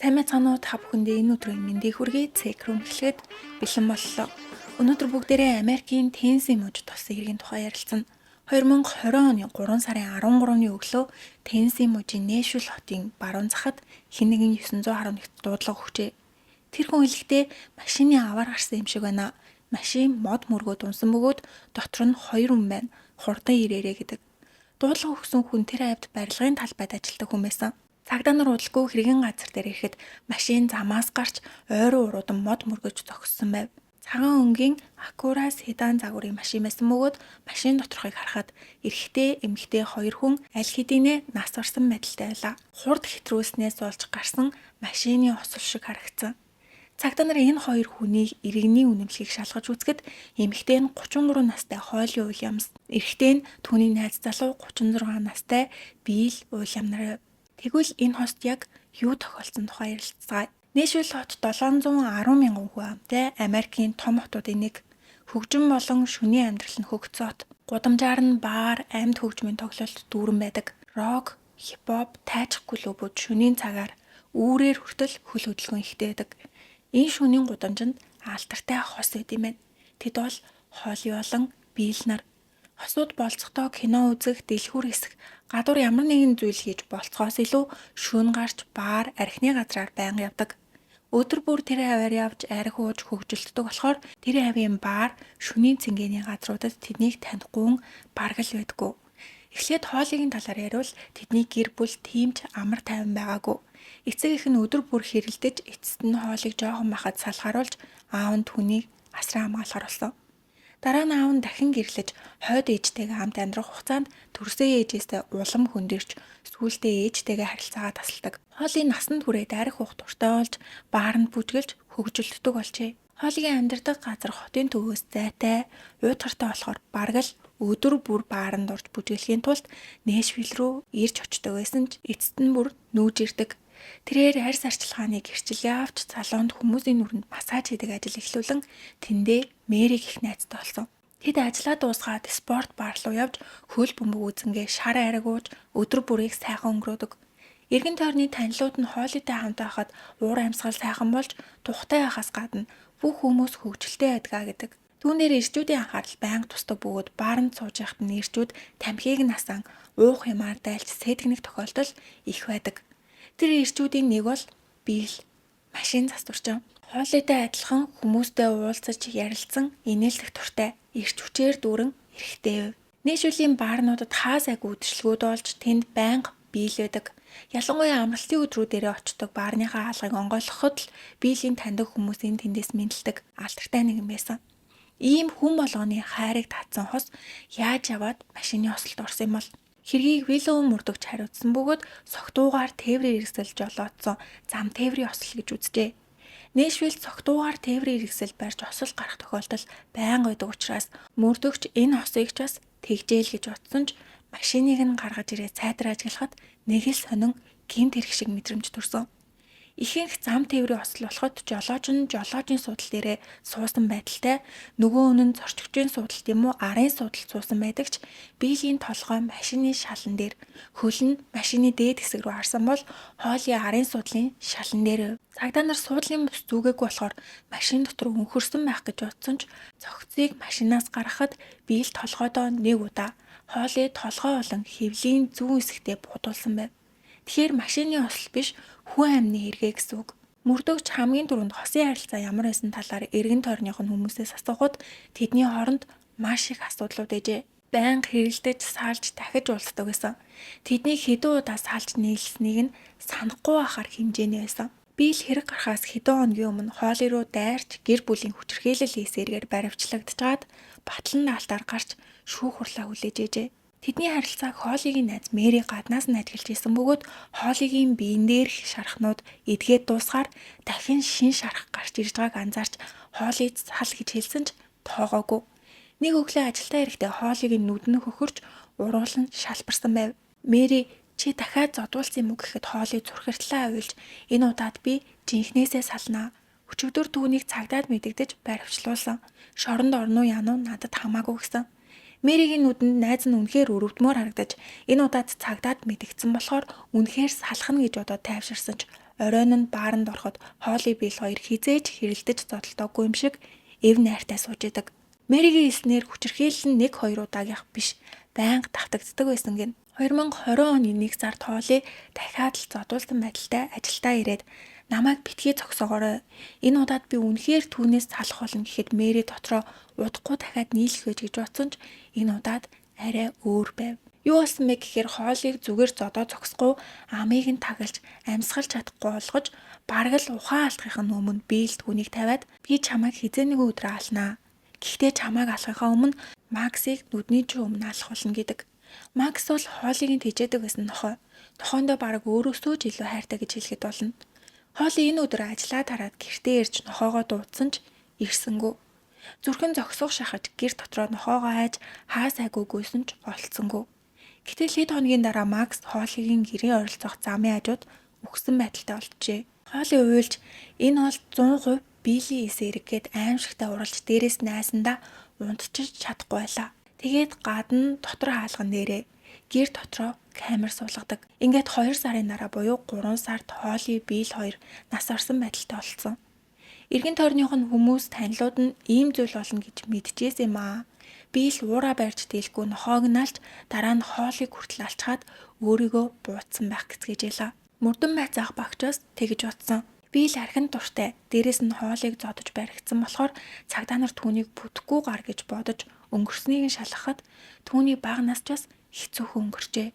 Сайн мэцгаанууд та бүхэндээ энэ өдрийн мэндийг хүргэе. Цекрум эхлэхэд бэлэн боллоо. Өнөөдөр бүгдээрээ Америкийн Теннесси мужид болсон хэргийн тухай ярилцсан. 2020 оны 3 сарын 13-ны өглөө Теннесси мужийн Нэшвилл хотын баруун захад хэн нэгэн 911-т дуудлага өгчээ. Тэр хүн хэлэхдээ машины аваар гарсан юм шиг байна. Машин мод мөргөө дунсан бөгөөд дотор нь 2 хүн байна. Хурдан ирээрээ гэдэг. Дуудлага өгсөн хүн тэр айвд барилгын талбайд ажилладаг хүн байсан. Цагдаа нар удалгүй хэргийн газар дээр ирэхэд машин замаас гарч ойрын уруудан мод мөргөж зогссон байв. Цагаан өнгийн Acura седан загварын машин байсан бөгөөд машин доторхыг харахад эрэгтэй эмэгтэй 2 хүн аль хэдийнэ нас барсан байдалтай байлаа. Хурд хэтрүүлснээс болж гарсан машины осол шиг харагдсан. Цагдаа нар энэ 2 хүнийг иргэний үнэмлэхийг шалгаж үзэхэд эмэгтэй нь 33 настай Холли Уильямс, эрэгтэй нь түүний найз залуу 36 настай Билл Уильям нар. Тэгвэл энэ хост яг юу тохиолдсон тухай ярилцгаая. Нэшвилл хот 710 мянган хүн амтай Америкийн том хотуудын нэг. Хөгжим болон шөнийн амьдрал нь хөгжсөн хот. Гудамжаар нь баар, амьд хөгжмийн тоглолт дүүрэн байдаг. Рок, хипхоп, тайчих клубүүд шөнийн цагаар үүрээр хүртэл хөл хөдөлгөөн ихтэй байдаг. Энэ шөнийн гудамжинд алдартай хос байд юм байна. Тэд бол Холли болон Билл нар. Хосууд болцохдоо кино үзэх, дэлгүүр хэсэх, гадуур ямар нэгэн зүйл хийж болцохоос илүү шөнө гарч баар, архины газраар байнга явдаг. Өдөр бүр тэр хаваар явж арх ууж хөгжилтдөг болохоор тэр хавийн баар, шөнийн цэнгэний газруудад тэднийг танихгүй бараг л байдаггүй. Эхлээд Холлигийн талаар яриул тэдний гэр бүл тийм ч амар тайван байгаагүй. Эцэг их нь өдөр бүр хэрэлдэж эцэст нь Холлиг жоохон бахад салхааруулж аав нь түүнийг асран хамгаалахар болсон. Дараа нь аав нь дахин гэрлэж хойд ээжтэйгээ хамт амьдрах хугацаанд төрсөн ээжээсээ улам хөндөрч сүүлдээ ээжтэйгээ харилцаагаа тасалдаг. Холли насанд хүрээд арх уух дуртай болж бааранд бүжгэлж хөгжилтдөг болжээ. Холлигийн амьдардаг газар хотын төвөөс зайтай, уйтгартай болохоор бараг л өдөр бүр бааранд орж бүжгэлхийн тулд Нэшвилл рүү ирж очдог байсан ч эцэст нь бүр нүүж ирдэг. Тэрээр арьс арчилгааны гэрчлэгээ авч салонд хүмүүсийн нүрэнд массаж хийдэг ажил эхлүүлэн тэндээ Мэриг их найзтай болсон. Тэд ажлаа дуусгаад спорт бар руу явж хөл бөмбөг үзэнгээ шар ариг ууж өдөр бүрийг сайхан өнгөрөөдөг. Эргэн тойрны танилуд нь Холлитай хамт байхад уур амьсгал сайхан болж тухтай байхаас гадна бүх хүмүүс хөвгөлтэй байдгаа гэдэг. Түүн дээр ирчүүдийн анхаарал байнга тусдаг бөгөөд бааранд сууж байхад нь ирчүүд тамхиг насан уух юмар дайлж сэтгэнэх тохиолдол их байдаг. Тэр ирчүүдийн нэг бол Билл, машин засварчин. Холлитай адилхан хүмүүстэй уулзаж ярилцсан инээлдэх туртай, ирч хүчээр дүүрэн эрэхтэй байв. Нэшвиллийн баарнуудад хаа сайгүй үдшилгүүд болж тэнд байнга Билл байдаг. Ялангуяа амралтын өдрүүдээрээ очдог баарныхаа хаалгыг онгойлгоход л Биллийн таньдаг хүмүүсийн тэндээс мэдлдэг алдартай нэгэн байсан. Ийм хүн болгоны хайрыг татсан хос яаж яваад машины осолд орсон юм бол хэргийг вилөө мөрдөгч хариуцсан бөгөөд согтуугаар тээврийн иргэсэл жолоодсон зам тээврийн осол гэж үзжээ. Нэшвилл согтуугаар тээврийн иргэсэл барьж осол гарах тохиолдол байнга байдаг учраас мөрдөгч энэ осыг ч бас тэгжээл гэж утсан ч машиныг нь гаргаж ирээ цайдар ажиглахад нэг л сонин гэмт хэрэг шиг мэдрэмж төрсөн. Ихэнх зам тээврийн осол болоход жолооч нь жолоочийн суудал дээрээ суусан байдалтай нөгөө нь зорчигчийн суудал тийм үү арын суудалд суусан байдаг ч Биллийн толгой машины шалан дээр хөл нь машины дээд хэсэг рүү харсан бол Холли арын суудлын шалан дээр. Цагдаа нар суудлын бүс зүгээгүй болохоор машин дотор өнхөрсөн байх гэж бодсон ч цогцыг машинаас гаргахад Билл толгойдоо нэг удаа Холли толгой болон хэвлийн зүүн хэсэгтээ будуулсан байв. Тэгэхээр машины осол биш хүн амны эргээ гэсэн үг. Мөрдөгч хамгийн түрүүнд хосын харилцаа ямар байсан талаар эргэн тойрных нь хүмүүсээс асуухад тэдний хооронд маш их асуудлууд ээжээ. Байнга хэрэлдэж саалж дахиж уулздаг байсан. Тэдний хэдэн удаа саалж нийлсэнийг нь санахгүй байхаар хэмжээний байсан. Билл хэрэг гарахаас хэдэн хоногийн өмнө Холли руу дайрч гэр бүлийн хүчирхийлэл хийсээргээр баривчлагдчихад батлан даалтаар гарч шүүх хурлаа хүлээж ээжээ. Тэдний харилцааг Холлигийн найз Мэри гаднаас нь ажиглаж исэн бөгөөд Холлигийн биен дээрх шархнууд эдгээд дуусгаар дахин шин шарх гарч ирж байгааг анзаарч Холли сал гэж хэлсэн ч тоогоогүй. Нэг өглөө ажилдаа ирэхдээ Холлигийн нүдэн хөхөрч уруулан шалбарсан байв. Мэри чи дахиад зодуулсан юм уу гэхэд Холли зүрхэртлээ авилж энэ удаад би жинхнээсээ салнаа. Өчигдөр түүнийг цагдаад мэдэгдэж баривчлуулсан. Шоронд орно уу яана уу надад хамаагүй гэсэн. Мэригийн нүдэнд найз нь үнэхээр өрөвдмөр харагдаж энэ удаад цагдаад мэдэгдсэн болохоор үнэхээр салхна гэж бодоод тайвширсан ч Оройн нь бааранд ороход Холли Билл хоёр хизээж хэрэлдэж зодтолдоогүй юм шиг эв найртай сууж идэг. Мэригийн хэлснээр хүчирхийлэл нь 1-2 удаагийнх биш, байнга давтагддаг байсан гин. 2020 оны 1 сард Холли дахиад л зодуулсан байдалтай ажилдаа ирээд намайг битгий зогсоогоорой. Энэ удаад би үнэхээр түүнээс салах болно гэхэд Мэри дотроо удахгүй дахиад нийлэх байж гэж бодсон ч энэ удаад арай өөр байв. Юу болсон бэ гэхээр Холлиг зүгээр зодоо зогсохгүй амийг нь тагалж амьсгалж чадахгүй болгож бараг л ухаан алдахын өмнө би л түүнийг тавиад би чамайг хизээ нэг өдөр алнаа. Гэхдээ чамайг алахынхаа өмнө Максыг нүдний чинь өмнө алах болно гэдэг. Макс бол Холлигийн тэжээдэг байсан нохой. Нохоондоо бараг өөрөөсөө ч илүү хайртай гэж хэлэхэд болно. Холли энэ өдөр ажлаа тараад гэртээ ирж нохоогоо дуудсан ч ирсэнгүй. Зүрхэн зогсох шахаж гэр дотроо нохоогоо хайж хаа сайгүй гүйсэн ч олцсонгүй. Гэтэл хэд хоногийн дараа Макс Холлигийн гэрийн ойролцоох замын хажууд үхсэн байдалтай болжээ. Холли уйлж энэ бол 100% Билли эсэрэг гэд аимшигтай уралж дээрээс найсандаа унтчих чадахгүй байлаа. Тэгээд гадна дотор хаалган дээрээ гэр дотроо камер суулгадаг. Ингээд 2 сарын дараа буюу 3 сард Холли Билл хоёр нас орсон байдалтай болсон. Эргэн тойрных нь хүмүүс танилуд нь ийм зүйл болно гэж мэдчихсэн юм аа. Билл уураа барьж дийлгүй нохоог нь алж дараа нь Холлиг хүртэл алчхаад өөрийгөө буутсан байх гэцгээж ялаа. Мөрдөн байцаах багчаас тэгж утсан. Билл архин дуртай. Дээрээс нь Холлиг зодож баригдсан болохоор цагдаа нар түүнийг бүтэхгүй гар гэж бодож өнгөрснийг нь шалгахад түүний бага насчаас хэцүүхэн өнгөрчээ.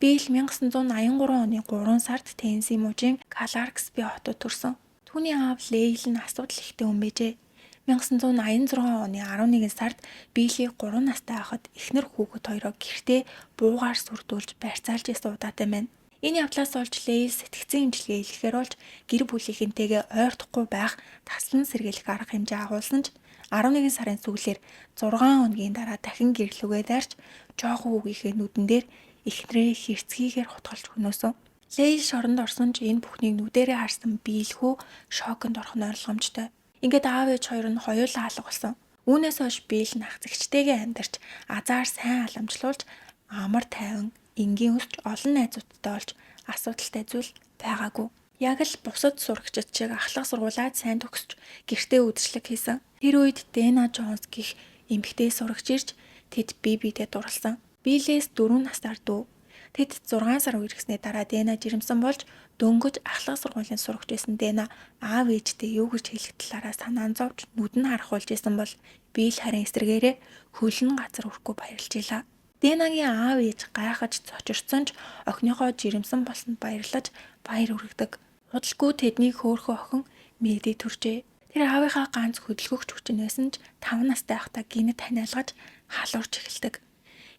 Билл 1983 оны 3 сард Теннесси мужийн Кларксби хотод төрсөн. Түүний аав Лейл нь асуудал ихтэй хүн байжээ. 1986 оны 11 сард Билли 3 настай байхад эхнэр хүүхэд хоёроо гэртээ буугаар сүрдүүлж барьцаалж исэн удаатай байна. Энэ явдлаас олж Лейл сэтгцэн имчилгээ хийхээр болж гэр бүлийнхэнтэйгээ ойртохгүй байх таслан сэргийлэх арга хэмжээ агуулсан ч 11 сарын сүүлээр 6 хоногийн дараа дахин гэрлүүгээ дарж жоохон үгийнхээ нүдэн дээр эхнэрээ хэрцгийгээр хутгалж хөнөөсөн. Лейл шоронд орсон ч энэ бүхнийг нүдэрээ харсан Биллхүү шоконд орох нь ойлгомжтой. Ингээд аав ээж хоёр нь хоёулаа алга болсон. Үүнээс хойш Билл нах зэгчтэйгээ амьдарч азар сайн аламжлуулж амар тайван энгийн өсч олон найзуудтай олж асуудалтай зүйл байгаагүй. Яг л бусад сурагчид шиг ахлах сургуулаад сайн төгсч гэртээ үдшилэг хийсэн. Тэр үед Дэна Джонс гэх эмэгтэй сурагч ирж тэд бие биедээ дурлсан. Биллээс 4 настай дүү. Тэд 6 сар үргэсний дараа Дэна жирэмсэн болж дөнгөж ахлах сургуулийн сурагч байсан Дэна аав ээжтэй юу гэж хэлэх талаараа санаан зовж нүдэн харахуулж исэн бол Билл харин эсрэгээрээ хөлн газар өрөхгүй баярлж илаа. Дэнагийн аав ээж гайхаж цочирсон ч охиныхоо жирэмсэн болсонд баярлаж баяр хүргэдэг. Удалгүй тэдний хөөхөн охин Мэди төржээ. Тэр аавынхаа ганц хөдөлгөгч хүчин байсан ч 5 настай байхдаа гинэд ханиалгаж халуурч эхэлдэг.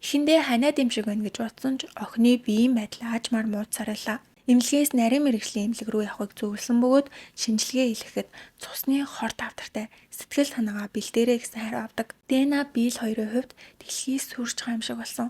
Эхэндээ ханиад юм шиг байна гэж бодсон ч охины биеийн байдал аажмаар муудсаралаа. Эмнэлгээс нарийн мэрэгжлийн эмнэлэг рүү явахыг зөвлөсөн бөгөөд шинжилгээ хийхэд цусны хор давтартай сэтгэл санаагаа бэлдээрэй гэсэн хариу авдаг. Дэна Билл хоёрын хувьд дэлхийс сүрж байгаа юм шиг болсон.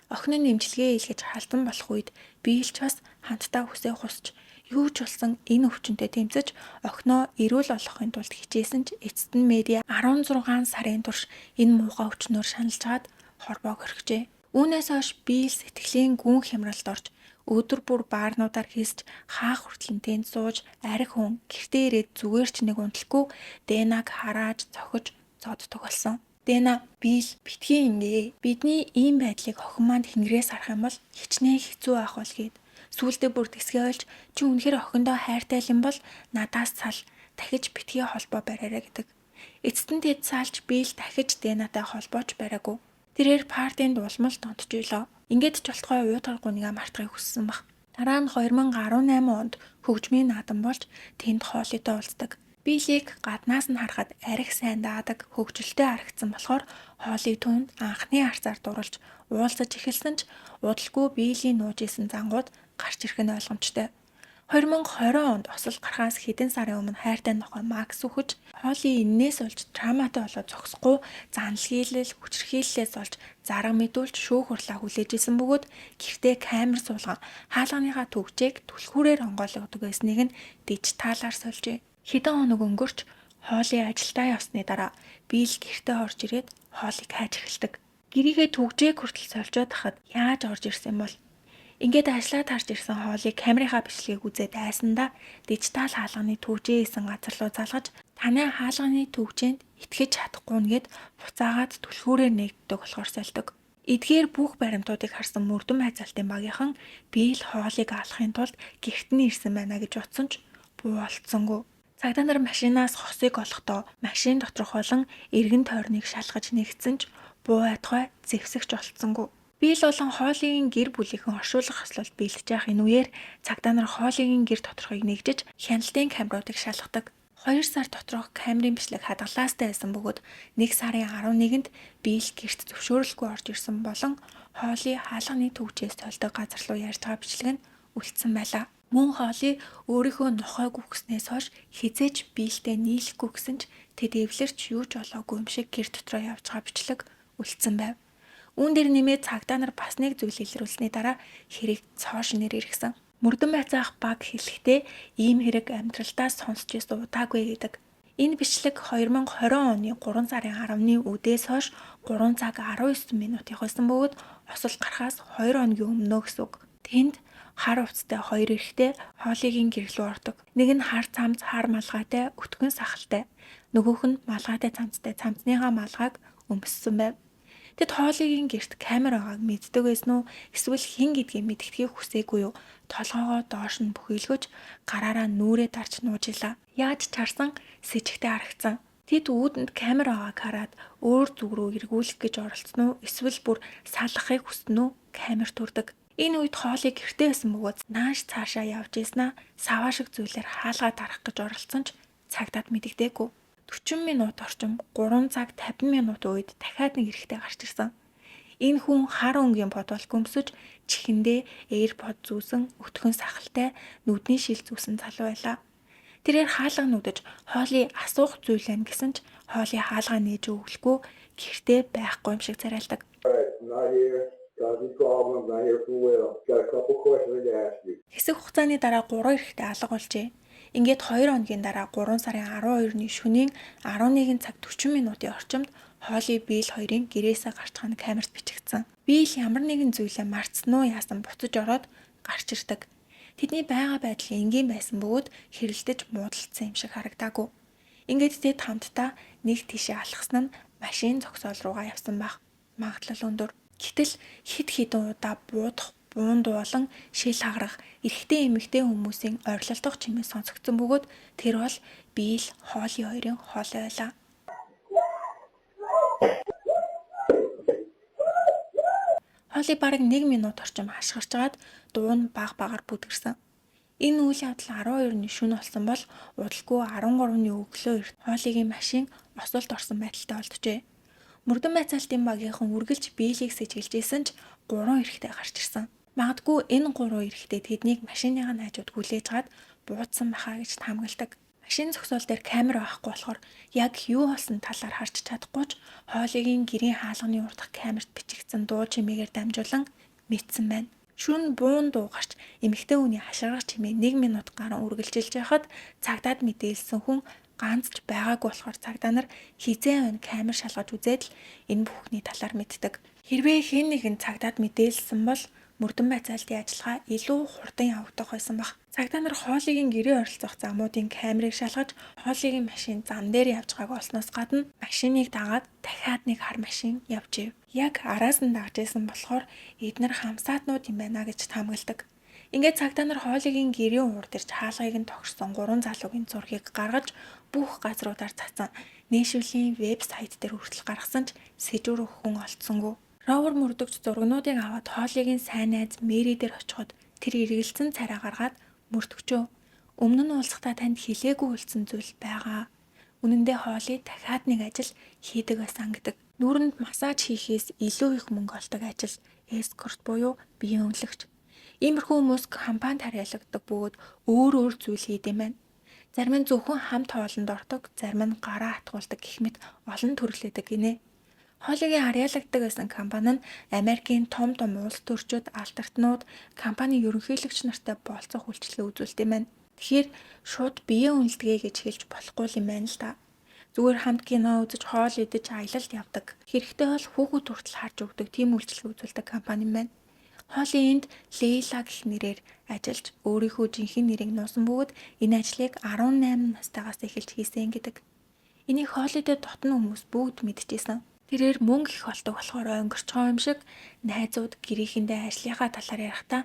Охин нь эмчилгээ хийлгэж халдан болох үед Билл ч бас хамтдаа хүсээ хусч юу ч болсон энэ өвчнөд тэмцэж охиноо эрүүл болгохын тулд хичээсэн ч эцэст нь медиа 16 сарын турш энэ муухай өвчнөөр шаналж хаад хорвоог орхижээ. Үүнээс хойш Билл сэтгэлийн гүн хямралд орж өдөр бүр баарнуудаар хийсч хаах хүртэл тэнд сууж арх хүн гэртээ ирээд зүгээр ч нэг унтлахгүй Дэнаг харааж цохиж зоддог болсон. Дэна Билл битгий ингээ бидний ийм байдлыг охин манд хэнгэрээс харах юм бол хичнээн хэцүү байх бол гээд сүүлдээ бүр тэсгээ ойлж чи үнэхээр охиндоо хайртай юм бол надаас сал дахиж битгий холбоо бариараа гэдэг. Эцэст нь тэд салж Билл дахиж Дэнатай холбооч бариагүй. Тэрээр партинд улмал донтож илоо. Ингээд ч болтгой уутаргуунгаа мартахыг хүссэн баг. Дараа нь 2018 онд хөгжмийн наадам болж тэнд Холлитой уулздаг. Биллийг гаднаас нь харахад арх сайн даадаг, хөгжилтэй харагдсан болохоор Холли түүнд анхны харцаар дурлж уулзаж эхэлсэн ч удалгүй Биллийн нууж исэн зангууд гарч ирэх нь ойлгомжтой. 2020 онд осол гарахаас хэдэн сарын өмнө хайртай нохой Макс үхэж Холли энээс болж травматай болоод зогсохгүй заналхийлэл хүчирхийллээс болж зарга мэдүүлж шүүх хурлаа хүлээж исэн бөгөөд гэртээ камер суулган хаалганыхаа төгжээг түлхүүрээр онгойлгодог байсныг нь дижиталаар сольжээ. Хэдэн хоног өнгөрч Холли ажилдаа явсны дараа Билл гэртээ орж ирээд Холлиг хайж эхэлдэг. Гэрийгээ төгжээг хүртэл сольжоод хахад яаж орж ирсэн бол Ингээд ажлаад харж ирсэн хоолыг камерынхаа бичлэгийг үзээд айсандаа дижитал хаалганы төвчээ хийсэн газар руу залгаж таны хаалганы төвчээнд итгэж чадахгүй нэгэд буцаагаад түлхүүрээр нэгддэг болохоор сольдог. Эдгээр бүх баримтуудыг харсан мөрдөн хайзалтын багийнхан би л хоолыг алахын тулд гэрт нь ирсэн байна гэж утсан ч буу олцсонгүй. Цагдаа нар машинаас хосыг олохдоо машин доторх болон эргэн тойрныг шалгаж нэгтсэн ч буу ятгай зэвсэгч олцсонгүй. Бийл болон хоолын гэр бүлийнхэн оршуулах хослолд бэлдэж явах энэ үеэр цагдаа нар хоолын гэр доторхыг нэгжиж хяналтын камеруудыг шалгадаг. 2 сар доторх камерын бичлэг хадгалаастай байсан бөгөөд 1 сарын 11-нд бийл гэрт зөвшөөрөлгүй орж ирсэн болон хоолыг хаалганы төвчээс толдог газар руу ярьж байгаа бичлэг нь үлдсэн байлаа. Мөн хоолыг өөрийнхөө нохой гүгснээс хойш хизээч бийлтэй нийлэхгүй гэсэн ч тэд эвлэрч юу ч олоогүй юм шиг гэр дотроо явж байгаа бичлэг үлдсэн байв. Үүн дээр нэмээд цагдаа нар бас нэг зүйл илрүүлсний дараа хэрэг цоо шинээр иргсэн. Мөрдөн байцаах баг хэлэхдээ ийм хэрэг амьдралдаа сонсч байсан удаагүй гэдэг. Энэ бичлэг 2020 оны 3 сарын 10-ны үдээс хойш 3 цаг 19 минут явсан бөгөөд осол гарахаас 2 хоногийн өмнө гэсэн үг. Тэнд хар уцтай 2 эрэгтэй хоолыгийн гэрлүү ордог. Нэг нь хар цамц хар малгайтай өтгөн сахалтай. Нөгөөх нь малгайтай цамцтай цамцныхаа малгайг өмссөн байв. Тэд хоолыгийн гэрт камер байгааг мэддэг байсан уу? Эсвэл хэн гэдгийг мэддэхийг хүсээгүй юу? Толгоогоо доош нь бүхийлгэж гараараа нүрээ дарж нуужилаа. Яаж чарсан сэжигтэй харагцсан. Тэд үүдэнд камер байгааг хараад өөр зүг рүү эргүүлэх гэж оролцсон уу? Эсвэл бүр салгахыг хүснэ үү? Камер төрдөг. Энэ үед хоолыг гэртээ байсан бөгөөд нааш цаашаа явж ийснаа саваа шиг зүйлээр хаалгаа дарах гэж оролцсон ч цагдаад мэдэгдээгүй. 40 минут орчим 3 цаг 50 минут үед дахиад нэг эрэгтэй гарч ирсэн. Энэ хүн хар өнгийн бодвол göмсөж чихэндээ AirPod зүүсэн өтгөн сахалтай нүдний шил зүүсэн залуу байлаа. Тэрээр хаалга нүдэж хоолыг асуух зүйл байна гэсэн ч хоолыг хаалгаа нээж өглөхгүй гэртээ байхгүй юм шиг царайлдаг. Хэсэг хугацааны дараа 3 эрэгтэй алга болжээ. Ингээд 2 хоногийн дараа 3 сарын 12-ны шөнийн 11 цаг 40 минутын орчимд хоолыг бийл хоёрын гэрээсээ гарч байгаа нь камерт бичигдсэн. Бийл ямар нэгэн зүйлээ мартсан уу яасан буцаж ороод гарч ирдэг. Тэдний байгаль байдал энгийн байсан бөгөөд хэрэлдэж муудалцсан юм шиг харагдаагүй. Ингээд тэд хамтдаа нэг тишээ алхсан нь машин зогсоол руугаа явсан байх. Магадлал өндөр. Гэтэл хид хідэн удаа буудах буунду болон шил хагарах эрэгтэй эмэгтэй хүмүүсийн ойрлолтох чимээ сонсогдсон бөгөөд тэр бол бийл хоолын хоёрын хоолой байлаа. Хоолыг бараг 1 минут орчим хашгирч агаад дуу нь баг-багаар бүдгэрсэн. Энэ үйл явдал 12-ны шөнө болсон бол удалгүй 13-ны өглөө эрт хоолыгийн машин осолд орсон байдалтай олджээ. Мөрдөн байцаалтын багийнхан үргэлж биелийг сэжиглэжсэн ч 3 эрэгтэй гарч ирсэн. Магадгүй энэ 3 эрэгтэй тэднийг машиныхаа найзууд хүлээж гад буудсан байхаа гэж таамагладаг. Машин зогсоол дээр камер байхгүй болохоор яг юу болсон талаар харж чадахгүй ч хоолыгийн гэрийн хаалганы урд дахь камерт бичигдсэн дуу чимээгээр дамжуулан мэдсэн байна. Шүн буун дуу гарч эмэгтэй хүний хашгирах чимээ 1 минут гарan үргэлжилж байхад цагдаад мэдээлсэн хүн ганц ч байгаагүй болохоор цагдаа нар хизээ байна камер шалгаж үзээд л энэ бүхний талаар мэддэг. Хэрвээ хэн нэгэн цагдаад мэдээлсэн бол мөрдөн байцаалтын ажиллагаа илүү хурдан явагдах байсан баг. Цагдаа нар хоолыгийн гэрээ оролцох замуудын камерыг шалгаж хоолыгийн машин зам дээр явж байгааг олсноос гадна машиныг дагаад дахиад нэг хар машин явжээ. Яг араас нь дагж байсан болохоор эдгээр хамсаатнууд юм байна гэж таамагладаг. Ингээд цагдаа нар хоолыгийн гэрийн урд ирж хаалгыг нь тогшсон 3 залуугийн зургийг гаргаж бүх газруудаар цацсан. Нээшвэлийн вебсайт дээр хүртэл гаргасан ч сэжүүр өгөн олдсонгүй. Ровер мөрдөгч зургнуудыг аваад хоолыгийн сайн найз Мэри дээр очиход тэр эргэлзсэн царай гаргаад мөрдөгчөө өмнө нь уулзахдаа танд хэлээгүй үлдсэн зүйл байгаа. Үнэн дээр хоолыг дахиад нэг ажил хийдэг байсан гэдэг. Нүүрэнд массаж хийхээс илүү их мөнгө олдог ажил эскорт буюу биеийн үнэлэгч. Иймэрхүү хүмүүс компанид харьяалагддаг бөгөөд өөр зүйл хийдэм байна. Зарим нь зөвхөн хамт хоолнд ордог, зарим нь гараа хатгуулдаг гэх мэт олон төрлөөдөг гинэ. Хоолыгийн харьяалагддаг байсан компани нь Америкийн том улс төрчид, алдартнууд, компани ерөнхийлөгч нартай болцох үйлчлэл үзүүлдэг юм байна. Тэгэхээр шууд биеийн үнэлдэгэ гэж хэлж болохгүй юм байна л да. Зүгээр хамт кино үзэж, хоол идэж, аялалд явдаг. Хэрэгтэй бол хүүхэд хүртэл харж өгдөг тийм үйлчлэл үзүүлдэг компани юм байна. Холли энд Лейла гэх нэрээр ажиллаж өөрийнхөө жинхэнэ нэрийг нуусан бөгөөд энэ ажлыг 18 настайгаас эхэлж хийсэн гэдэг. Энийг Холлидэд дотно хүмүүс бүгд мэдчихсэн. Тэрээр мөнгө их олдог болохоор өнгөрч байгаа юм шиг найзууд гэрээхэндээ ажлынхаа талаар ярихдаа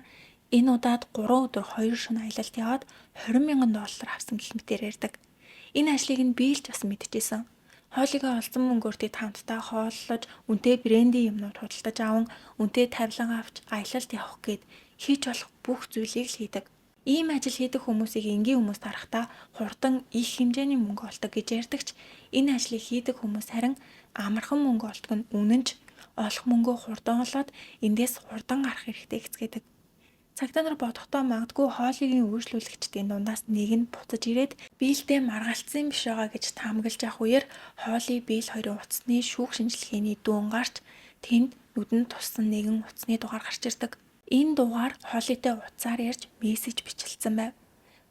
энэ удаад 3 өдөр 2 шөнө аялалд яваад $20,000 авсан гэх мэтээр ярьдаг. Энэ ажлыг нь би л ч бас мэдчихсэн. Хоолойгоо олсон мөнгөөр тэд хамтдаа хооллож, үнэтэй брендийн юмнууд худалдаж аван, үнэтэй тавилан авч аялалд явах гээд хийж болох бүх зүйлийг л хийдэг. Ийм ажил хийдэг хүмүүсийг энгийн хүмүүс харахтаа хурдан их хэмжээний мөнгө олдог гэж ярьдагч энэ ажлыг хийдэг хүмүүс харин амархан мөнгө олдог нь үнэнч олох мөнгөө хурдан олоод эндээс хурдан гарах хэрэгтэй гэцгээдэг. Цагдаа нар бодохдоо магадгүй хоолойгийн үйлчлүүлэгчдийн дундаас нэг нь буцаж ирээд биелдээ маргалцсан биш байгаа гэж таамаглаж авах үеэр хоолой биел хоёрын утасны шүүх шинжилгээний дүүн гарч тэнд нүдэнд туссан нэгэн утасны дугаар гарч ирдэг. Энэ дугаар хоолойтой утсаар ярьж мессеж бичлэлсэн байв.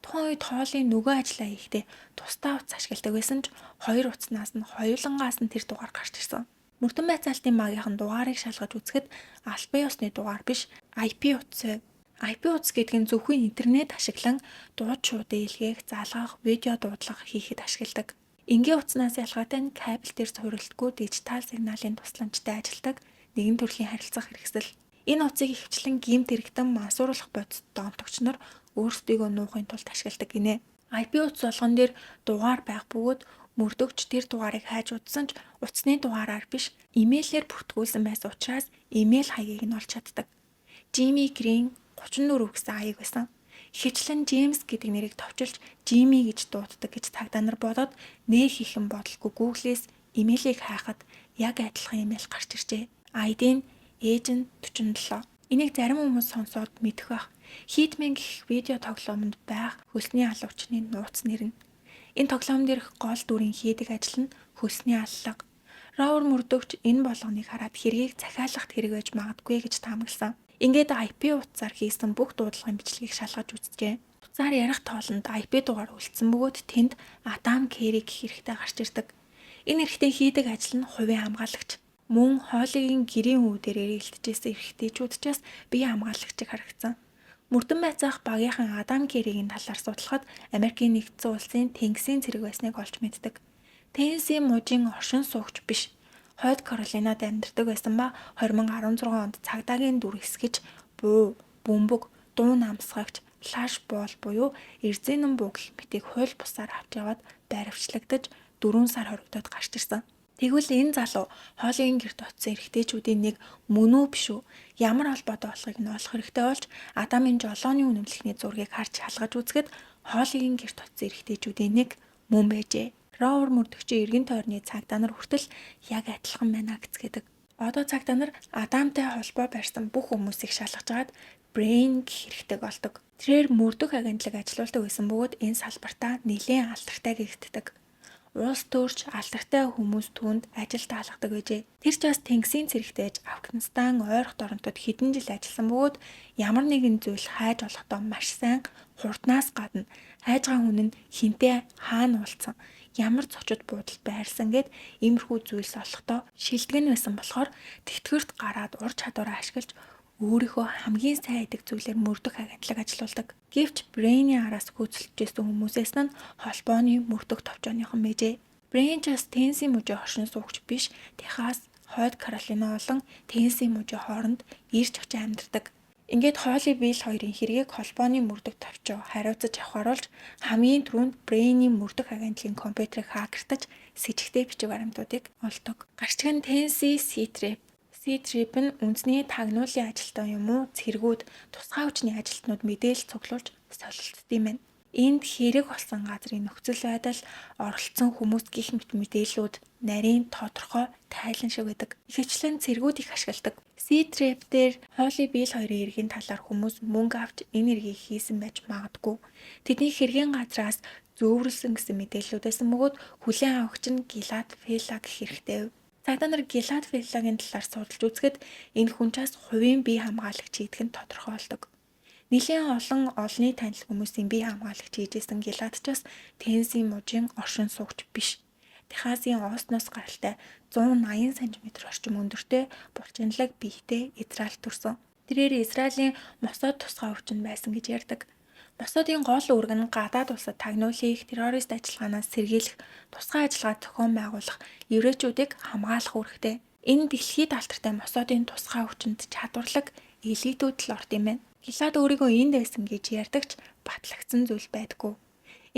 Тухайн үед хоолой нөгөө ажлаа хийхдээ тусдаа утас ашигладаг байсан ч хоёр утаснаас нь хоёулангаас нь тэр дугаар гарч ирсэн. Мөрдөн байцаалтын магийнхан дугаарыг шалгаж үзэхэд албан ёсны дугаар биш IP утас байв. IP утас гэдэг нь зөвхөн интернет ашиглан дууд шуудын илгээх, залгах, видео дуудлага хийхэд ашигладаг. Энгийн утаснаас ялгаатай нь кабель дээр суурилдаггүй дижитал сигналын тусламжтай ажилдаг нэгэн төрлийн харилцах хэрэгсэл. Энэ утсыг ихэвчлэн гэмт хэрэгтэн мансууруулах бодис доомтогч нар өөрсдийгөө нуухын тулд ашигладаг гинэ. IP утас болгон дээр дугаар байх бөгөөд мөрдөгч тэр дугаарыг хайж удсан ч утасны дугаараар биш имэйлээр бүртгүүлсэн байсан учраас имэйл хаягийг нь олж чаддаг. Жими Грин 34 гэсэн аяг байсан. Ихэвчлэн Джеймс гэдэг нэрийг товчилж Жими гэж дууддаг гэж цагдаа нар бодоод нэр хийхэн бодолгүй Google-ээс имэйлийг хайхад яг адилхан имэйл гарч иржээ. ID нь Agent 47. Энийг зарим хүмүүс сонсоод мэдэх байх. Hitman гэх видео тоглоомонд байх хөлсний алуучны нууц нэр нь. Энэ тоглоом дээрх гол дүрийн хийдэг ажил нь хөлсний аллага. Роуэр мөрдөгч энэ болгоныг хараад хэргийг захиалгахт хэрэг байж магадгүй гэж таамагласан. Ингээд IP утсаар хийсэн бүх дуудлагын бичлэгийг шалгаж үзжээ. Утсаар ярих тоолонд IP дугаар үлдсэн бөгөөд тэнд Адам Кэри гэх хэрэгтэй гарч ирдэг. Энэ эрэгтэй хийдэг ажил нь хувийн хамгаалагч. Мөн хоолойгийн гэрийн үүдээр эргэлдэжсэн эрэгтэйчүүдчээс бие хамгаалагчийг харагдсан. Мөрдөн байцаах багийнхан Адам Кэригийн талаар судлахад Америкийн нэгдсэн улсын Тэнгисийн цэрэг байсныг олж мэддэг. Теннесси мужийн оршин суугч биш. Хойд Каролинад амьдардаг байсан ба 2016 онд цагдаагийн дүр хэсгэж буу, бөмбөг, дуу намсгагч, флаш бол буюу эрзэнэн буу гэх мэтийг хууль бусаар авч яваад байрвчлагдаж 4 сар хоригдоод гарч ирсэн. Тэгвэл энэ залуу хоолойгийн гэрт очсон эрэгтэйчүүдийн нэг мөн үү биш үү? Ямар холбоотой болохыг нь олох хэрэгтэй болж Адамын жолооны үнэмлэхний зургийг харж шалгаж үзэхэд хоолойгийн гэрт очсон эрэгтэйчүүдийн нэг мөн байжээ. Роуэр мөрдөгчийн эргэн тойрны цагдаа нар хүртэл яг адилхан байна гэцгээдэг. Одоо цагдаа нар Адамтай холбоо барьсан бүх хүмүүсийг шалгаж агаад Brain гэх хэрэгтэй болдог. Тэрээр мөрдөх агентлаг ажиллаулдаг байсан бөгөөд энэ салбартаа нэлээд алдартай гэгддэг. Улс төрч алдартай хүмүүс түүнд ажилд таалгадаг байжээ. Тэр ч бас Тэнгисийн цэрэгтэйж Афганистан ойрох дорнотод хэдэн жил ажилласан бөгөөд ямар нэгэн зүйл хайж олохдоо маш сайн хурднаас гадна хайж байгаа хүн нь хинтээ хаана уулцсан ямар зочид буудалд байрсан гэд иймэрхүү зүйлс олохдоо шилдэг нь байсан болохоор тэтгэврт гараад ур чадвараа ашиглаж өөрийнхөө хамгийн сайн идэг зүйлээр мөрдөх агентлаг ажиллаулдаг. Гэвч Brain-ийн араас хөөцөлдөжсэн хүмүүсээс нь холбооны мөрдөх товчооныхон мэжээ. Brain ч бас Теннесси мужийн оршин суугч биш, Техас, Хойд Каролина болон Теннесси мужийн хооронд ирж очиж амьдардаг. Ингээд хоолой биел хоёрын хэргийг холбооны мөрдөх товчоо хариуцаж авахар болж хамгийн түрүүнд Brain-ийн мөрдөх агентлагийн компьютерыг хакертаж с ิจ гтэй бичиг баримтуудыг олдог. Гарчиг нь Tennessee C-Trip нь үндэсний тагнуулын ажилтан юм уу цэргүүд тусгай хүчний ажилтнууд мэдээлэл цуглуулж солилцдог юм байна. Энд хэрэг болсон газрын нөхцөл байдал, оролцсон хүмүүс гих мэт мэдээллүүд нарийн тодорхой тайлан шиг байдаг. Ихэвчлэн цэргүүд их ашигладаг. C-Trip дээр хоолой биел хоёрын эргийн талаар хүмүүс мөнгө авч энэ эргийг хийсэн байж магадгүй. Тэдний хэргийн газраас зөөврөлсөн гэсэн мэдээллүүдээс бөгөөд хүлээн авахч нь Гилад Фела гэх хэрэгтэй. Цагдаа нар Гилад Фелагийн талаар судалж үзэхэд энэ хүн чаас хувийн бие хамгаалагч хийдэг нь тодорхой болдог. Нилийн олон олонний танил хүмүүсийн бие хамгаалагч хийжсэн Гилад ч бас Теннесси мужийн оршин суугч биш. Техасын Остноос гаралтай 180 см орчим өндөртэй булчинлаг биетэй Израиль төрсөн. Тэрээр Израилийн Мосод тусгай өвчин байсан гэж ярьдаг. Мосодын гол үүрэг нь гадаад улсад тагнуул хийх, террорист ажиллагаанаас сэргийлэх, тусгай ажиллагаа зохион байгуулах, еврейчүүдийг хамгаалах үүрэгтэй. Энэ дэлхийд алдартай Мосодын тусгай өвчнөд чадварлаг элитүүд л орд юм байна. Гилад өөрийгөө энд байсан гэж ярьдагч батлагдсан зүйл байдаггүй.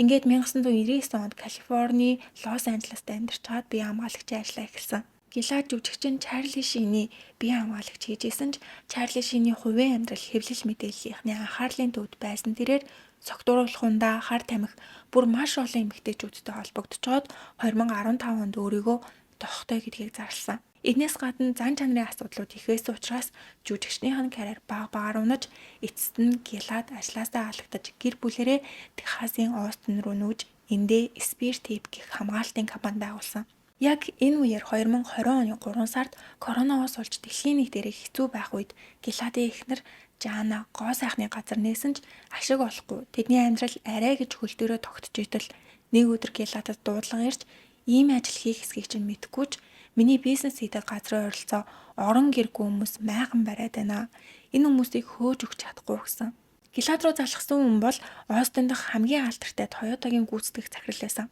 Ингээд 1999 онд Калифорни, Лос Анжелест амьдарч чад бие хамгаалагчийн ажлаа эхэлсэн. Гилад жүжигчин Чарли Шиний бие хамгаалагч хийжсэн ч Чарли Шиний хувийн амьдрал хэвлэл мэдээллийнхний анхаарлын төвд байсан тэрээр согтууруулах ундаа хар тамхи бүр маш олон эмэгтэйчүүдтэй холбогдчиход 2015 онд өөрийгөө дохтой гэдгийг зарласан. Энээс гадна зан чанарын асуудлууд ихээс учраас жүжигчнийх нь карьер багаар унаж эцэст нь Гилад ажлаасаа алгадаж гэр бүлэрээ Техасын Остин руу нүүж эндээ Spirit Tape гэх хамгаалтын компани байгуулсан. Яг энэ үеэр 2020 оны 3 сард коронавирус болж дэлхийн нийт дээрээ хэцүү байх үед Гиладын эхнэр Жана гоо сайхны газар нээсэн ч ашиг олохгүй тэдний амьдрал арай гэж хөлдөрөө тогтж итэл нэг өдөр Гиладад дуудлага ирж ийм ажил хийх эсхийг чинь мэдэхгүй ч миний бизнес хийдэг газрын ойролцоо орон гэргүй хүмүүс майхан бариад байна. Энэ хүмүүсийг хөөж өгч чадахгүй гэсэн. Гилад руу залхсан хүн бол Остин дахь хамгийн алдартай Toyota-гийн гүйцэтгэх захирал байсан.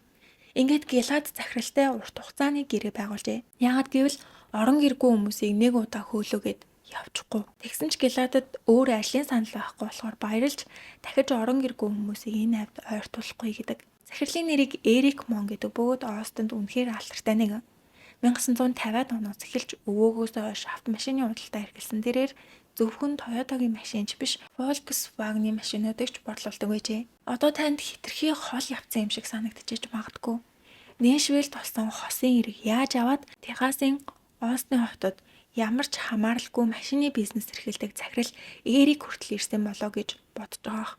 Ингээд Гилад захиралтай урт хугацааны гэрээ байгуулжээ. Яагад гэвэл орон гэргүй хүмүүсийг нэг удаа хөөлөөгээд явчихгүй. Тэгсэн ч Гиладад өөр ажлын санал байхгүй болохоор баярлж дахиж орон гэргүй хүмүүсийг энэ хавьд ойртуулахгүй гэдэг. Захирлын нэрийг Эрик Мон гэдэг бөгөөд Остинд үнэхээр алдартай нэгэн. 1950-аад оноос эхэлж өвөөгөөсөө хойш автомашины худалдаа эрхэлсэн тэрээр зөвхөн Toyota-гийн машинч биш Volkswagen-ийн машинуудыг ч борлуулдаг байжээ. Одоо танд хитрхи хол явцсан юм шиг санагдчихэж магадгүй. Нэшвилд болсон хосын эрэг яаж аваад Техасын Остин хотод ямар ч хамааралгүй машины бизнес эрхэлдэг захирал Эрик хүртэл ирсэн болоо гэж бодож байгаа.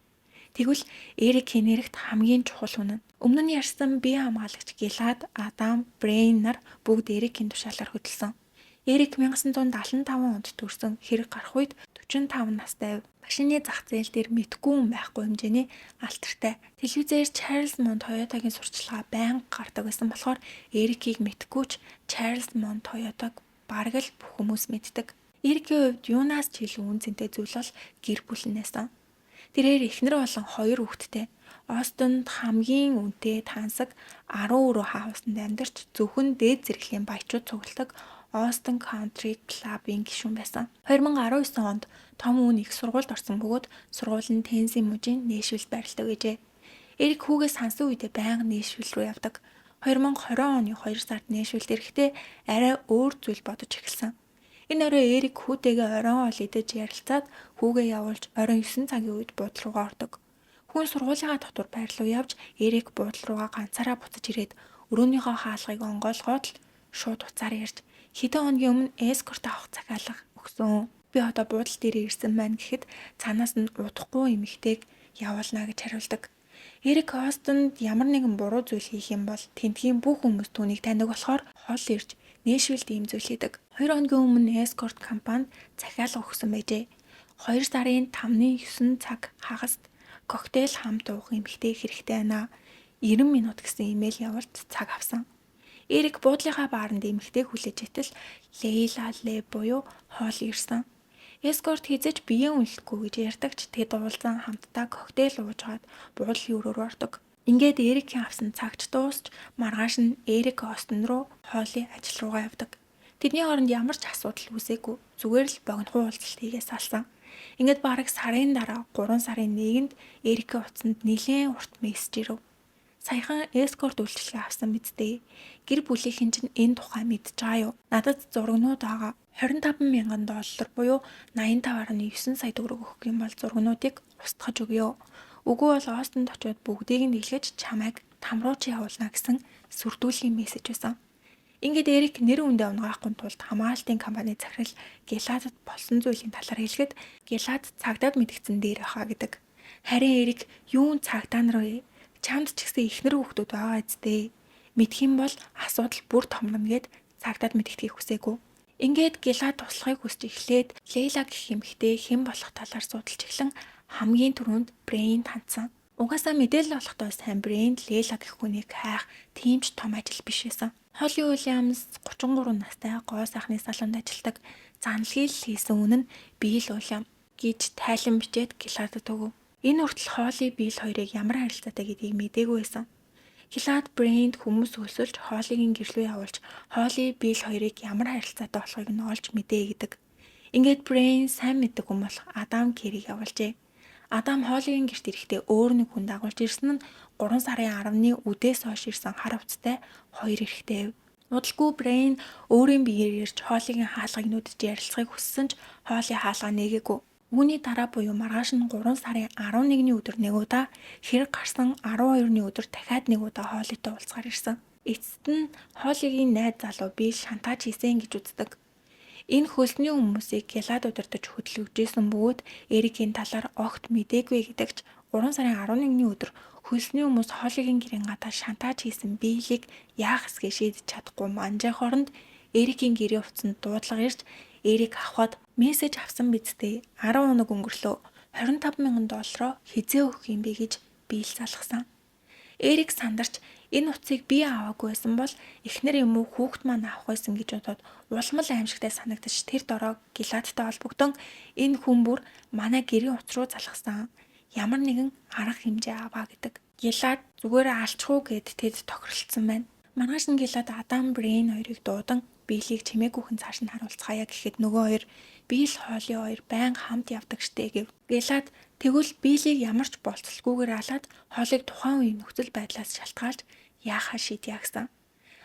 Тэгвэл Эрикийн нэрэгт хамгийн чухал хүн нь өмнө нь ярьсан бие хамгаалагч Гилад, Адам, Брейн нар бүгд Эрикийн тушаалаар хөдөлсөн. Эрик 1975 онд төрсөн хэрэг гарах үед 45 настай машины зах зээл дээр мэдгүй хүн байхгүй хэмжээний алдартай. Телевизээр Чарльз Мон Toyota-гийн сурчлагаа байнга гардаг байсан болохоор Эрикийг мэдгүй ч Чарльз Мон Toyota-г бараг л бүх хүмүүс мэддэг. Эрикийн хувьд юунаас ч илүү үнцэнтэй зүйл бол гэр бүлнээс. Тэрээр эхнэр болон 2 хүүхэдтэй. Остонд хамгийн үнэтэй тансаг 10 өрөө хаусанд амьдарч зөвхөн дээд зэрэглэлийн баячууд цугладаг Austin Country Club-ийн гишүүн байсан. 2019 онд том үн их сургуульд орсон бөгөөд сургууль нь Тенси мужийн Нэшвилд байрладаг гэжээ. Эрик хүүгээс сансан үедээ байнга Нэшвил рүү явдаг. 2020 оны 2 сард Нэшвилд ирэхдээ арай өөр зүйл бодож эхэлсэн. Энэ орой Эрик хүүтэйгээ оройн ол идэж ярилцаад хүүгээ явуулж оройн 9 цагийн үед буудлын руугаа ордог. Хүн сургуулийнхаа дотор байр руу явж Эрик буудлын руугаа ганцаараа буцаж ирээд өрөөнийхөө хаалгыг онгойлгоод л шууд уцаар ярьж хэдэн хоногийн өмнө эскорт авах захиалга өгсөн. Би одоо буудлын дээр ирсэн байна гэхэд цаанаас нь удахгүй эмэгтэйг явуулна гэж хариулдаг. Эрик Остонд ямар нэгэн буруу зүйл хийх юм бол тентгийн бүх хүмүүс түүнийг таньдаг болохоор хол ирж Нэшвилд ийм зүйл хийдэг. 2 хоногийн өмнө эскорт компанид захиалга өгсөн байжээ. 2 сарын 5-ны 9 цаг хагаст коктейл хамт уух эмэгтэй хэрэгтэй байна. 90 минут гэсэн имэйл явуулт цаг авсан. Эрик буудлынхаа бааранд эмэгтэй хүлээж итэл Лейла Ле буюу хоол ирсэн. Эскорт хийзэж биеэ үнэлэхгүй гэж ярьдагч тэд уулзан хамтдаа коктейл уужгаад буудлын өрөөр ордог. Ингээд Эрикийн авсан цагч дуусч маргааш нь Эрик Остин руу хоолын ажил руугаа явдаг. Тэдний хооронд ямар ч асуудал үүсээгүй. Зүгээр л богинохон уулзалт хийгээс салсан. Ингээд бараг сарын дараа 3 сарын 1-нд Эрикийн утсанд нэлээд урт мессеж ирв. Саяхан эскорт үйлчилгээ авсан мэдтэй. Гэр бүлийнхэн чинь энэ тухай мэдж байгаа юу? Надад зургнууд байгаа. $25,000 буюу 85.9 сая төгрөг өгөх юм бол зургнуудыг устгаж өгье. Үгүй бол Остонд очиод бүгдийг нь дэлгэж чамайг тамрууч явуулна гэсэн сүрдүүлгийн мессеж байсан. Ингээд Эрик нэр үндэ унгаахгүй тулд хамгаалтын компани захирал Гиладад болсон зүйлийн талаар хэлэхэд Гилад цагдаад мэдгдсэн дээр хаа гэдэг. Харин Эрик юун цагдаа нар вэ? Чамд ч гэсэн ихнэр хүүхдүүд байгаа зү. Мэдх юм бол асуудал бүр томрно гэд цагдаад мэдгэдгийг хүсээгүй. Ингээд Гилад туслахыг хүсч эхлээд Лейла гэх эмэгтэй хэн болох талаар судалж эхлэн хамгийн түрүүнд Брейнд хандсан. Угаасаа мэдээлэл олохдоо сайн Брейнд Лейла гэх хүнийг хайх тийм ч том ажил биш байсан. Холли Уильямс 33 настай гоо сайхны салонд ажилладаг. Занлхийл хийсэн үнэн бие л Уильям. гэж тайлан бичээд Гиладад өгөв. Энэ хүртэл Холли Билл хоёрыг ямар харилцаатай гэдгийг мэдээгүй байсан. Гилад Брейнд хүмүүс өсөлж Холлигийн гэрлүү явуулж Холли Билл хоёрыг ямар харилцаатай болохыг нь олж мэдээ гэдэг. Ингээд Брейн сайн мэддэг хүн болох Адам Кэрийг явуулжээ. Адам Холлигийн гэрт ирэхдээ өөр нэг хүн дагуулж ирсэн нь 3 сарын 10-ны үдээс хойш ирсэн хар хувцастай 2 эрэгтэй. Удалгүй Брейн өөрийн биеэр ирж Холлигийн хаалгыг нүдж ярилцахыг хүссэн ч Холли хаалгаа нээгээгүй. Үүний дараа буюу маргааш нь 3 сарын 11-ний өдөр нэг удаа, хэрэг гарсан 12-ны өдөр дахиад нэг удаа Холлитой уулзгаар ирсэн. Эцэст нь Холлигийн найз залуу би шантаж хийсэн гэж үздэг. Энэ хөлсний хүмүүсийг Гилад удирдах хөдөлгөжсэн бөгөөд Эрикийн талаар огт мэдээгүй гэдэгч 3 сарын 11-ний өдөр хөлсний хүмүүс Холлигийн гэрийн гадаа шантаж хийсэн биелийг яах эсгээ шийдэж чадахгүй манжай хоронд Эрикийн гэрийн утсанд дуудлага ирж Эрик авахад мессеж авсан бидтэй 10 хоног өнгөрлөө $25,000 хизээ өгөх юм бэ гэж биел залгасан. Эрик сандарч энэ утсыг би аваагүй байсан бол эхнэр юм уу хүүхэд маань авах байсан гэж бодоод улмал аимшигтай санагдаж тэр дороо Гиладтай холбогдсон энэ хүн бүр манай гэрийн утас руу залгасан. Ямар нэгэн арга хэмжээ аваа гэдэг. Гилад зүгээр алчхуу гэд тэд тохиролцсон байна. Маргааш нь Гилад Адам Брейн хоёрыг дуудан биелийг чимээгүйхэн цааш нь харуулцгаая гэхэд нөгөө хоёр биел Холли хоёр байн хамт явдаг штэ гэв. Гилад тэгвэл биелийг ямар ч болцолгүйгээр алаад Холлиг тухайн үеийн нөхцөл байдлаас шалтгаалж яахаа шийдье гэсэн.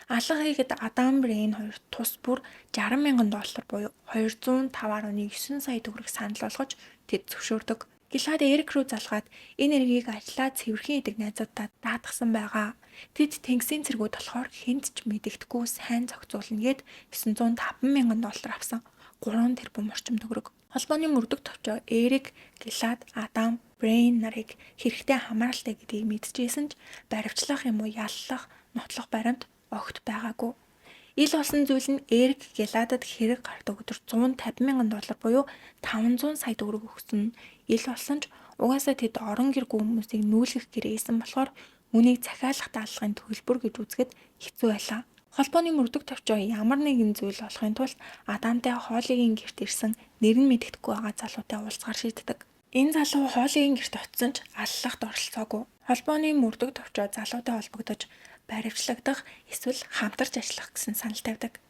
Алга хийхэд Адам Брейн хоёр тус бүр $60,000 буюу 205.9 сая төгрөг санал болгож тэд зөвшөөрдөг. Гилад Эрик рүү залгаад энэ эргийг ажиллаад цэвэрхэн идэг найзуудаа даатгсан байгаа. Тэд тэнгисийн цэргүүд болохоор хэнд ч мэдэгдэхгүй сайн зохицуулна гэд $905,000 авсан. 3 тэрбум орчим төгрөг. Холбооны мөрдөх товчоо Эрик, Гилад, Адам, Брейн нарыг хэрэгтэй хамааралтай гэдгийг мэдчихсэн ч баривчлах юм уу яллах, нотлох баримт огт байгаагүй. Ил болсон зүйл нь Эрик Гиладад хэрэг гардаг өдөр $150,000 буюу 500 сая төгрөг өгсөн. Ил болсон ч угаасаа тэд орон гэргүй хүмүүсийг нүүлгэх гэрээсэн болохоор үнийг захиалах даалгын төлбөр гэж үзэхэд хэцүү байлаа. Холбооны мөрдөх товчоо ямар нэгэн зүйл болохын тулд Адамтай Холлигийн гэрт ирсэн нэр нь мэддэхгүй байгаа залуутай уулзгаар шийддэг. Энэ залуу Холлигийн гэрт очсон ч аллахад оролцоогүй. Холбооны мөрдөх товчоо залуутай холбогдож баривчлагдах эсвэл хамтарч ажиллах гэсэн санал тавьдаг.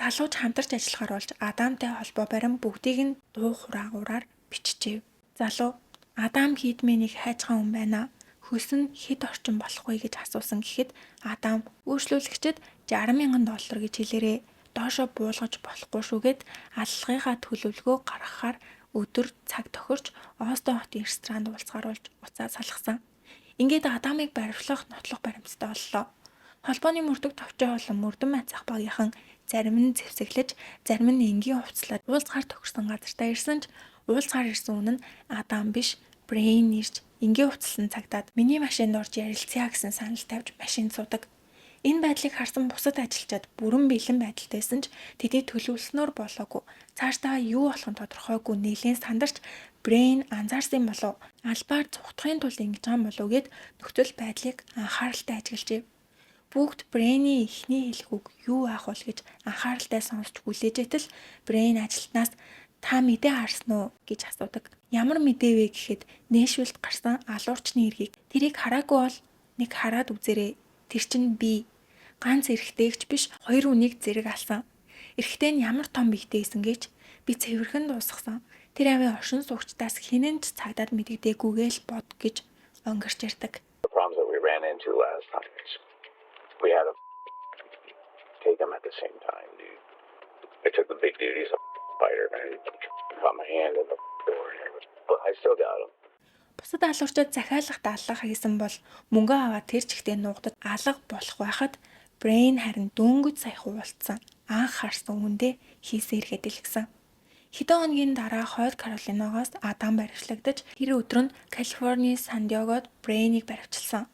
Залууч хамтарч ажиллахаар болж Адамтай холбоо барин бүгдийг нь дуу хураагаараар бичжээ. Залуу Адам Хидмэнийг хайцхан хүн байна. Хөлс нь хэд орчим болох вэ гэж асуусан гэхэд Адам үйлчлүүлэгчид $60,000 гэж хэлээрээ доошо буулгаж болохгүй шүүгээд аллагынхаа төлөвлөгөө гаргахаар өдөр цаг тохирч Осло хотын ресторанд уулзгааруулж уцаа салгасан. Ингээд Адамыг баривчлах нотлох баримттай боллоо. Холбооны мөрдөх товчоо болон мөрдөн майцах багийнхан зарим нь зэвсэглэж, зарим нь энгийн хувцлаад уулзгаар тохирсон газартаа ирсэн ч уулзгаар ирсэн үнэн нь Адам биш, Брейн ирж энгийн хувцлсан цагтаад миний машинд орж ярилцъя гэсэн санал тавьж машинд суудаг. Энэ байдлыг харсан бусад ажилчид бүрэн бэлэн байдалтайсэн ч тэдний төлөвлөснөөр болоогүй. Цаашдаа юу болох нь тодорхойгүй нэлээд сандарч Брейн анзаарсан болов. Албаар цугтахын тулд ингэж байгаа болов гэд нөхцөл байдлыг анхааралтай ажиглажээ. Бүгд Брейний эхний хэлэх үг юу аах вэ гэж анхааралтай сонсч хүлээж итэл Брейн ажилтнаас та мэдээ харсан уу гэж асуудаг. Ямар мэдээ вэ гэхэд Нэшвилд гарсан алуурчны эргийг тэрийг хараагүй бол нэг хараад үзээрэй. Тэр чинь би. Ганц эрэгтэйгч биш 2 үнийг зэрэг алсан. Эрэгтэй нь ямар том бийтэйсэн гэж би цэвэрхэн дуусгасан. Тэр авийн оршин суугчдаас хинэн ч цагдаад мэдэгдээгүйгээл бод гэж онгорч ярьдаг. We had to take them at the same time, dude. I took the big duties of fighter and caught my hand in the door and everything. But I still got them. Бусад алуурчид захиалах даалгах хийсэн бол мөнгө аваад тэр чигтээ нуугдад алга болох байхад Брейн харин дөнгөж саяхан уулцсан анх харсан хүндээ хийсэн ирэхэд илгсэн. Хэдэн хоногийн дараа Хойд Каролинагоос Адам баривчлагдаж тэр өдөр нь Калифорний Сан-Диегод Брейнийг баривчилсан.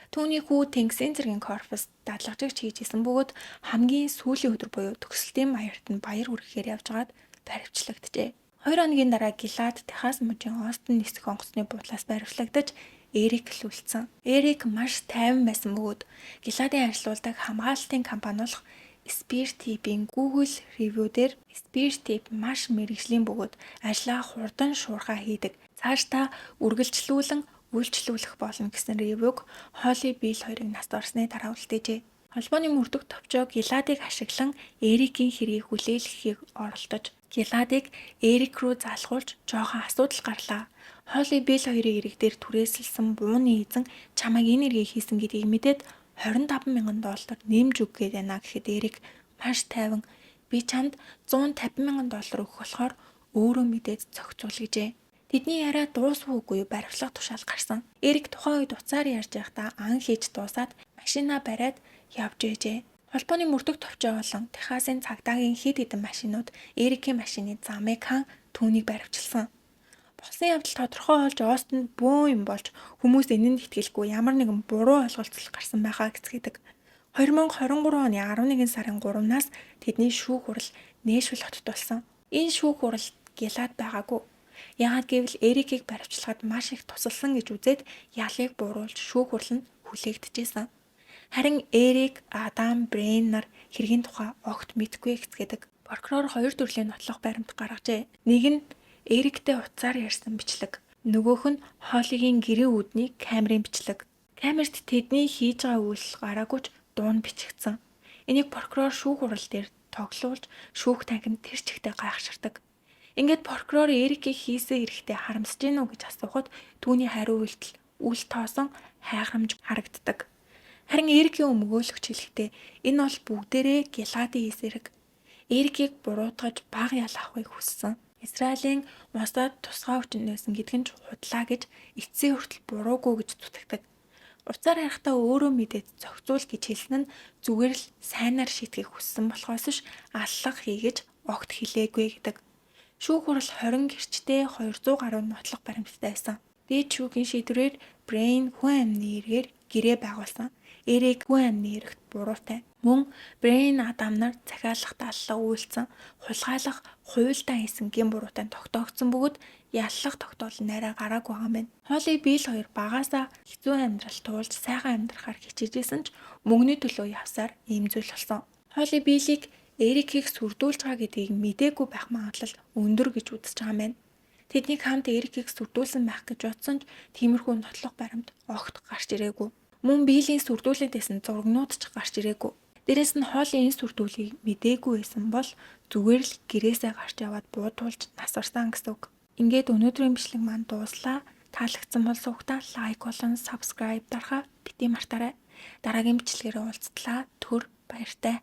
Түүний хүү Тэнгисийн цэргийн корпус дадлагжигч хийж исэн бөгөөд хамгийн сүүлийн өдөр буюу төгсөлтийн баярт нь баяр хүргэхээр явжгаад баривчлагджээ. 2 хоногийн дараа Гилад Техас мужийн Остин нисэх онгоцны буудлаас баривчлагдаж Эрик лүүлсэн. Эрик маш тайван байсан бөгөөд Гиладын ажилуулдаг хамгаалалтын компани болох Spear Tip-ийн Google review дээр Spear Tip маш мэргэжлийн бөгөөд ажлаа хурдан шуурхаа хийдэг. Цаашдаа үргэлжлүүлэн үйлчлүүлэх болно гэсэн ревюг Холли Билл хоёрыг нас барсны дараа үлдээжээ. Холбооны мөрдөх товчоо Гиладыг ашиглан Эрикийн хэргийг хүлээлгэхийг оролдож, Гиладыг Эрик рүү залгуулж жоохон асуудал гарлаа. Холли Билл хоёрын эрэг дээр түрээсэлсэн бууны эзэн чамайг энэ эргийг хийсэн гэдгийг мэдээд $25,000 нэмж өгөх гээд байна гэхэд Эрик маш тайван би чамд $150,000 өгөх болохоор өөрөө мэдээд зохицуул гэжээ. Тэдний яриа дуусах үгүй баривчлах тушаал гарсан. Эрик тухайн үед уцаар ярьж байхдаа ан хийж дуусаад машинаа бариад явж ээжээ. Холбооны мөрдөх товчоо болон Техасын цагдаагийн хэд хэдэн машинууд Эрикийн машины замыг хан түүнийг баривчилсан. Болсон явдал тодорхой болж Остинд бөө юм болж хүмүүс энэнд итгэлгүй ямар нэгэн буруу ойлголцол гарсан байхаа гэцгээдэг. 2023 оны 11 сарын 3-наас тэдний шүүх хурал Нэшвилл хотод болсон. Энэ шүүх хуралд Гилад байгаагүй. Яагаад гэвэл Эрикийг баривчлахад маш их тусалсан гэж үзээд ялыг бууруулж шүүх хурал нь хүлээгдэжсэн. Харин Эрик, Адам, Брейн нар хэргийн тухай огт мэдэхгүй гэцгээдэг. Прокурор хоёр төрлийн нотлох баримт гаргажээ. Нэг нь Эриктэй утсаар ярьсан бичлэг. Нөгөөх нь Холлигийн гэрээ үүдний камерын бичлэг. Камерт тэдний хийж байгаа үйлс гараагүй ч дуу нь бичигдсэн. Энийг прокурор шүүх хурал дээр тоглуулж шүүх танхимд тэр чигтээ гайхширдаг. Ингээд прокурор Эрикийг хийсэн эрэхтэй харамсаж гинүү гэж асуухад түүний хариу үйлдэл үл тоосон хайхрамж харагддаг. Харин Эрикийн өмгөөлөгч хэлэхдээ энэ бол бүгдээрээ Гиладын хийсэн хэрэг. Эрикийг буруутгаж баг ял авахыг хүссэн. Израилийн Мосад тусгай хүчин байсан гэдг нь худлаа гэж эцсийн хүртэл буруугүй гэж зүтгэдэг. Уцаар харахтаа өөрөө мэдээд зохицуул гэж хэлсэн нь зүгээр л сайнаар шийтгэхийг хүссэн болохоос ш аллах хийгэж огт хэлээгүй гэдэг. Шүүх хурал 20 гэрчтэй 200 гаруй нотлох баримттай байсан. Дээд шүүхийн шийдвэрээр Брейн хүн амны эргээр гэрээ байгуулсан. Эрик хүн амны эрэгт буруутай. Мөн Брейн Адам нар захиалгад аллах үйлцэн хулгайлах хуйлтаа хийсэн гин буруутай тогтоогдсон бөгөөд яллах тогтоол нарай гараагүй байгаа юм байна. Холли Билл хоёр багаасаа хэцүү амьдрал туулж сайхан амьдрахаар хичээжсэн ч мөнгөний төлөө явсаар ийм зүйл болсон. Холли Биллийг Эрикийг сүрдүүлж байгаа гэдгийг мдээгүй байх магадлал өндөр гэж үзэж байгаа юм байна. Тэднийг хамт Эрикийг сүрдүүлсэн байх гэж бодсон ч тиймэрхүү нотлох баримт огт гарч ирээгүй. Мөн Биллийн сүрдүүлээд байсан зургнууд ч гарч ирээгүй. Дээрээс нь Холли энэ сүрдүүлгийг мдээгүй байсан бол зүгээр л гэрээсээ гарч яваад буудуулж нас барсан гэсэн үг. Ингээд өнөөдрийн бичлэг маань дууслаа. Таалагдсан бол суугтаа лайк болон subscribe дарахаа бити мартаарай. Дараагийн бичлэгээр уулзтлаа. Түр баяртай.